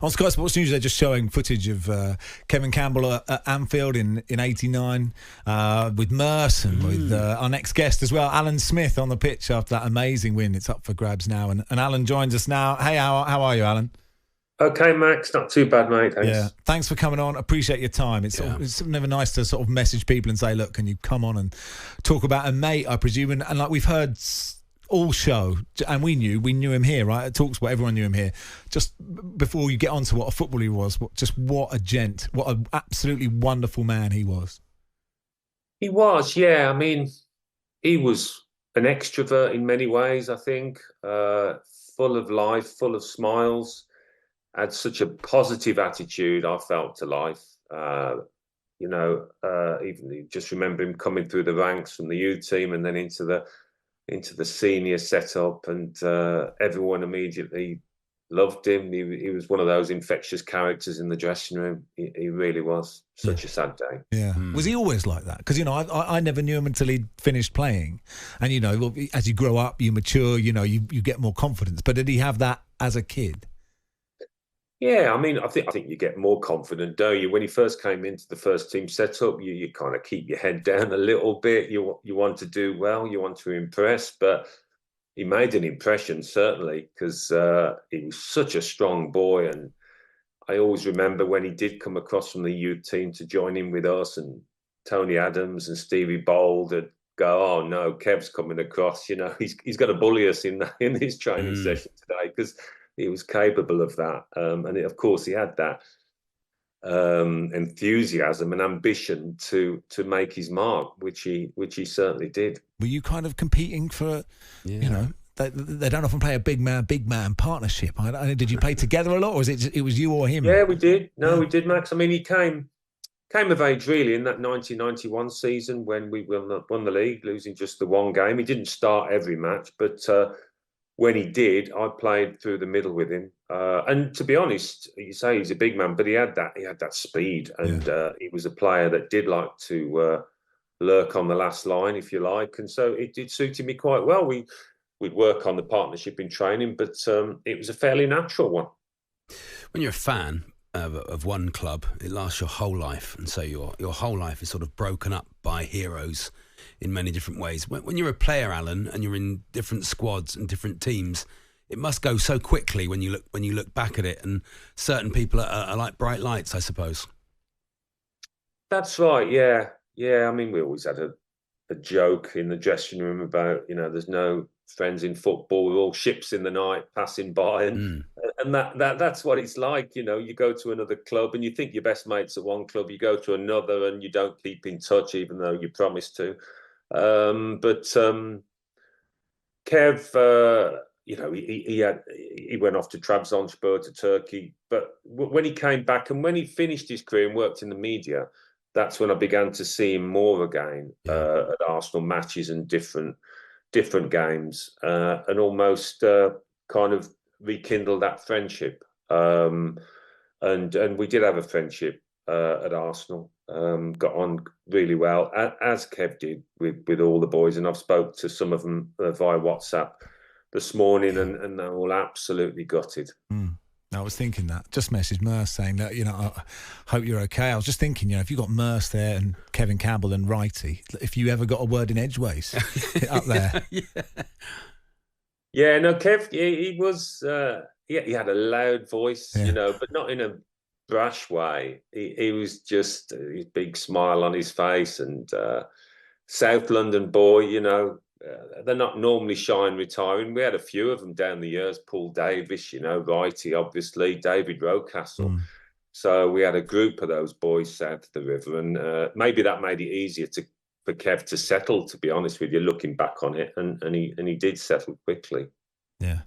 On Sky Sports News, they're just showing footage of Kevin Campbell at Anfield in '89 with Merce and with our next guest as well, Alan Smith, on the pitch after that amazing win. It's up for grabs now. And Alan joins us now. Hey, how are you, Alan? Okay, Max. Not too bad, mate. Thanks. Yeah, thanks for coming on. Appreciate your time. It's never nice to sort of message people and say, look, can you come on and talk about a mate, I presume? And like we've heard all show, and we knew him here, right? At talkSPORT, everyone knew him here. Just before you get on to what a footballer he was, what a gent, what an absolutely wonderful man he was. He was, yeah. I mean, he was an extrovert in many ways, I think. Full of life, full of smiles. Had such a positive attitude, I felt, to life. Even just remember him coming through the ranks from the youth team and then into the senior setup, and everyone immediately loved him. He was one of those infectious characters in the dressing room. He really was. Such a sad day. Yeah. Was he always like that? Because, I never knew him until he'd finished playing. And, as you grow up, you mature, you get more confidence. But did he have that as a kid? Yeah, I mean, I think you get more confident, don't you? When he first came into the first team setup, you kind of keep your head down a little bit. You want to do well, you want to impress, but he made an impression, certainly, because he was such a strong boy. And I always remember when he did come across from the youth team to join in with us, and Tony Adams and Stevie Bold would go, "Oh no, Kev's coming across. He's going to bully us in his training session today," because he was capable of that, of course he had that enthusiasm and ambition to make his mark, which he certainly did. Were you kind of competing for, they don't often play a big man partnership. Did you play together a lot, or was it was you or him? Yeah, we did. We did, Max. I mean, he came of age really in that 1991 season when we won the league, losing just the one game. He didn't start every match, but when he did, I played through the middle with him. And to be honest, you say he's a big man, but he had that speed, and he was a player that did like to lurk on the last line, if you like. And so it did suit me quite well. We'd work on the partnership in training, but it was a fairly natural one. When you're a fan of one club, it lasts your whole life. And so your whole life is sort of broken up by heroes in many different ways. When you're a player, Alan, and you're in different squads and different teams, it must go so quickly when you look back at it, and certain people are like bright lights, I suppose. That's right, yeah. I mean, we always had a joke in the dressing room about, there's no friends in football, we're all ships in the night passing by, and that's what it's like. You go to another club and you think your best mates at one club, you go to another and you don't keep in touch even though you promised to. But Kev, he went off to Trabzonspor, to Turkey. But when he came back and when he finished his career and worked in the media, that's when I began to see him more again at Arsenal matches and different games, and almost kind of rekindle that friendship. And we did have a friendship at Arsenal. Got on really well, as Kev did with all the boys. And I've spoke to some of them via WhatsApp this morning, and they're all absolutely gutted. I was thinking that. Just messaged Merce saying that, I hope you're okay. I was just thinking, if you got Merce there and Kevin Campbell and Wrighty, if you ever got a word in edgeways up there. Yeah, no, Kev, he was, he had a loud voice, but not in a brash way. He was just his big smile on his face, and South London boy, they're not normally shy and retiring. We had a few of them down the years, Paul Davis, Wrighty, obviously, David Rocastle. So we had a group of those boys south of the river, and maybe that made it easier for Kev to settle, to be honest with you, looking back on it, and he did settle quickly. Yeah.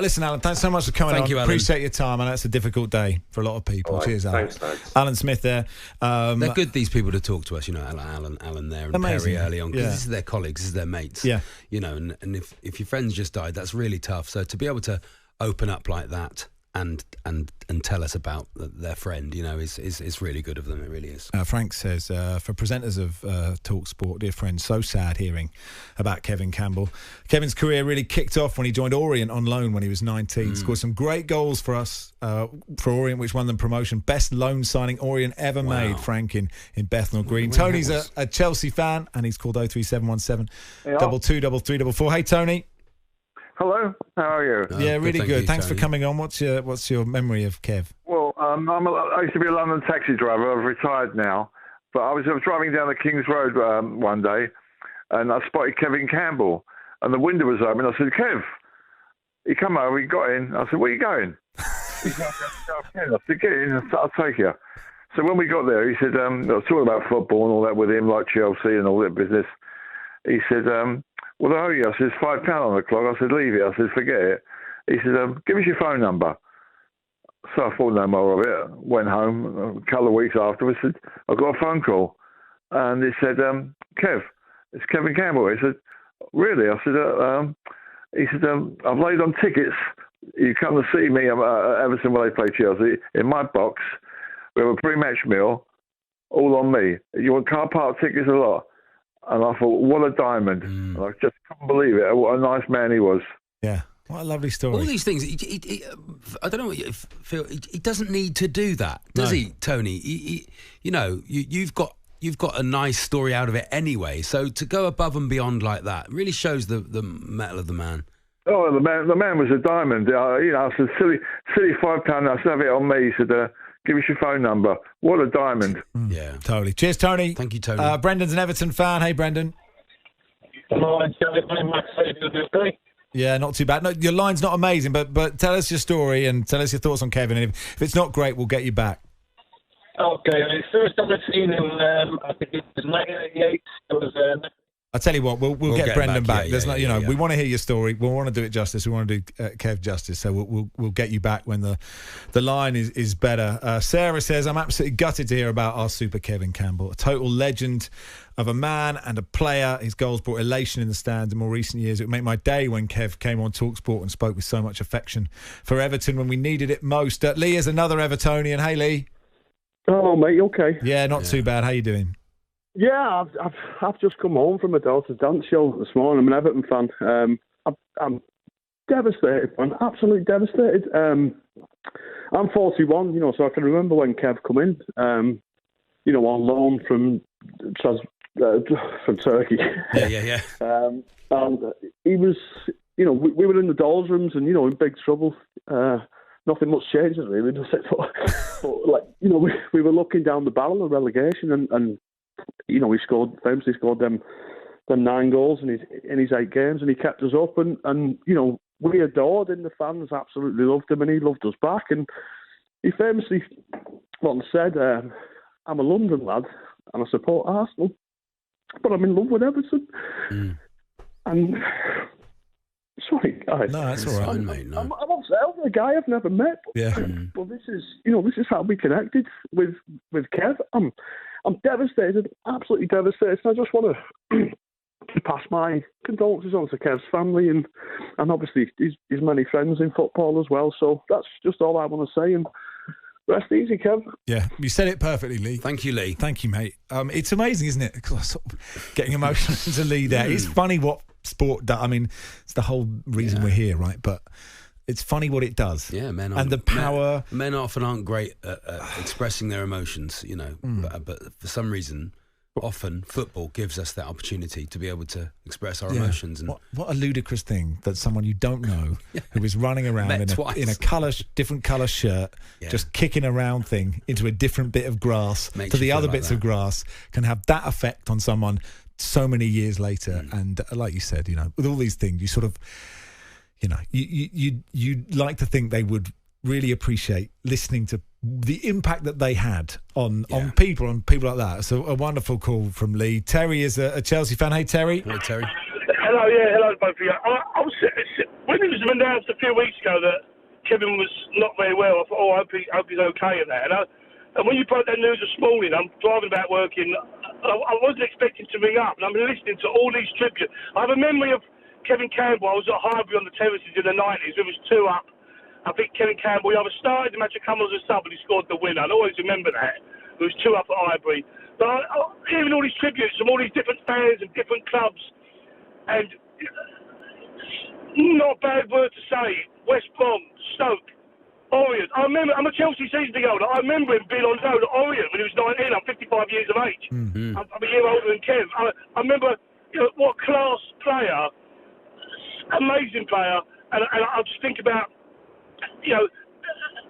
Listen, Alan, thanks so much for coming on. Thank you, Alan. Appreciate your time. I know it's a difficult day for a lot of people. Right. Cheers, Alan. Thanks. Alan Smith there. They're good, these people, to talk to us, Alan there, and amazing. Perry early on, because this is their colleagues, this is their mates. Yeah. And if your friends just died, that's really tough. So to be able to open up like that and tell us about their friend, is really good of them. It really is. Frank says, for presenters of talkSPORT, dear friends, so sad hearing about Kevin Campbell. Kevin's career really kicked off when he joined Orient on loan when he was 19. Scored some great goals for us, for Orient, which won them promotion. Best loan signing Orient ever made, Frank, in Bethnal Green. Tony's a Chelsea fan, and he's called 03717 223344. Hey, Tony. Hello, how are you? Yeah, really good. Thanks for coming on. What's your memory of Kev? Well, I used to be a London taxi driver. I've retired now, but I was driving down the King's Road one day, and I spotted Kevin Campbell, and the window was open. I said, "Kev," he come over, he got in. I said, "Where are you going?" He said, "I said, get in, I'll take you." So when we got there, he said, I was talking about football and all that with him, like Chelsea and all that business. He said, "Well, I owe you." I said, "It's £5 on the clock." I said, "Leave it." I said, "Forget it." He said, "Give us your phone number." So I thought no more of it. Went home a couple of weeks afterwards. Said, I got a phone call, and he said, "Kev, it's Kevin Campbell." He said, "Really?" I said, he said, "I've laid on tickets. You come to see me at Everton when they play Chelsea in my box. We have a pre-match meal, all on me. You want car park tickets, a lot." And I thought, what a diamond. And I just couldn't believe it. What a nice man he was. Yeah, what a lovely story. All these things, I don't know what you feel. He doesn't need to do that, does he, Tony? You've got a nice story out of it anyway. So to go above and beyond like that really shows the mettle of the man. Oh, the man was a diamond. I said, silly £5. I said, "Have it on me." He said, "Give us your phone number." What a diamond. Yeah, totally. Cheers, Tony. Thank you, Tony. Brendan's an Everton fan. Hey, Brendan. Hello, Charlie. Max. Yeah, not too bad. No, your line's not amazing, but tell us your story and tell us your thoughts on Kevin. And if it's not great, we'll get you back. Okay, first time I've seen him, I think it was 1988. I'll tell you what, we'll get Brendan back. There's we want to hear your story. We want to do it justice. We want to do Kev justice. So we'll get you back when the line is better. Sarah says, "I'm absolutely gutted to hear about our super Kevin Campbell, a total legend of a man and a player. His goals brought elation in the stands in more recent years. It would make my day when Kev came on talkSPORT and spoke with so much affection for Everton when we needed it most." Lee is another Evertonian. Hey, Lee. Hello, mate. You okay? Yeah, not too bad. How you doing? Yeah, I've just come home from my daughter's dance show this morning. I'm an Everton fan. I'm devastated, man. Absolutely devastated. I'm 41, so I can remember when Kev come in, on loan from Turkey. Yeah. And he was, we were in the dolls rooms and, in big trouble. Nothing much changes really, does it? But we were looking down the barrel of relegation and he famously scored them 9 goals in his 8 games, and he kept us up, and we adored him. The fans absolutely loved him, and he loved us back. And he famously once said, "I'm a London lad, and I support Arsenal, but I'm in love with Everton." And sorry, guys. No, that's all right, mate. No. I'm upset over a guy I've never met. But this is how we connected with Kev. I'm devastated, absolutely devastated. I just want to pass my condolences on to Kev's family and obviously his many friends in football as well. So that's just all I want to say. And rest easy, Kev. Yeah, you said it perfectly, Lee. Thank you, Lee. Thank you, mate. It's amazing, isn't it? Because I'm sort of getting emotional to Lee there. It's funny what sport does. I mean, it's the whole reason we're here, right? But it's funny what it does. Yeah, and the power. Men often aren't great at expressing their emotions, but for some reason, often football gives us that opportunity to be able to express our emotions. And what a ludicrous thing that someone you don't know who is running around in a different colour shirt, just kicking around thing into a different bit of grass to the other bits of grass can have that effect on someone so many years later. And like you said, with all these things, you sort of, you'd like to think they would really appreciate listening to the impact that they had on people like that. So a wonderful call from Lee. Terry is a Chelsea fan. Hey, Terry. Hello, Terry. Hello, both of you. When it was announced a few weeks ago that Kevin was not very well, I thought, I hope he's okay in that. And when you broke that news this morning, I'm driving back working. I wasn't expecting to ring up, and I'm listening to all these tributes. I have a memory of Kevin Campbell. I was at Highbury on the terraces in the 90s. It was 2 up. I think Kevin Campbell, he either started the match or come on as a sub and he scored the winner. I'll always remember that. It was 2 up at Highbury. But hearing all these tributes from all these different fans and different clubs, and not a bad word to say, West Brom, Stoke, Orient. I remember, I'm a Chelsea season ticket holder. I remember him being on loan at Orient when he was 19. I'm 55 years of age. Mm-hmm. I'm a year older than Kev. I remember, what class player, amazing player, and I just think about,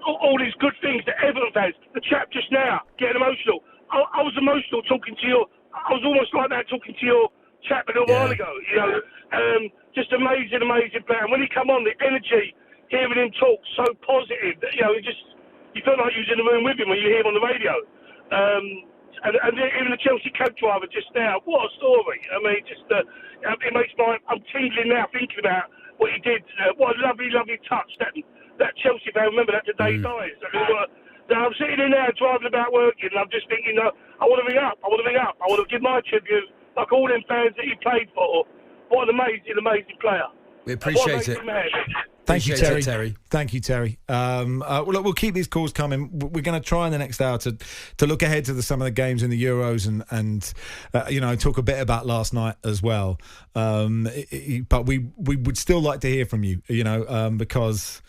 all these good things that Everton fans. The chap just now getting emotional. I was emotional talking to you. I was almost like that talking to your chap a little while ago. Just amazing player. And when he come on, the energy, hearing him talk so positive, that, you feel like you was in the room with him when you hear him on the radio. And even the Chelsea cab driver just now, what a story. I mean, it makes I'm tingling now thinking about what he did. What a lovely touch. That Chelsea fan, remember that today dies. I mean, I'm sitting in there driving about working, and I'm just thinking, I want to ring up. I want to give my tribute, like all them fans that he played for. What an amazing player. We appreciate it. Thank you, Terry. Thank you, Terry. Look, we'll keep these calls coming. We're going to try in the next hour to look ahead to some of the games in the Euros and talk a bit about last night as well. But we would still like to hear from you, because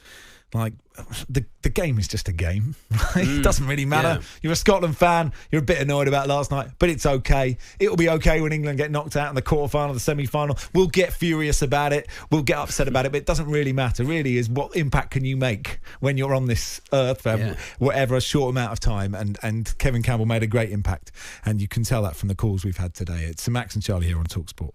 the game is just a game. It doesn't really matter. Yeah. You're a Scotland fan. You're a bit annoyed about last night, but it's okay. It'll be okay when England get knocked out in the quarterfinal, the semi-final. We'll get furious about it. We'll get upset about it, but it doesn't really matter. Really, is what impact can you make when you're on this earth for whatever a short amount of time? And Kevin Campbell made a great impact, and you can tell that from the calls we've had today. It's Max and Charlie here on talkSPORT.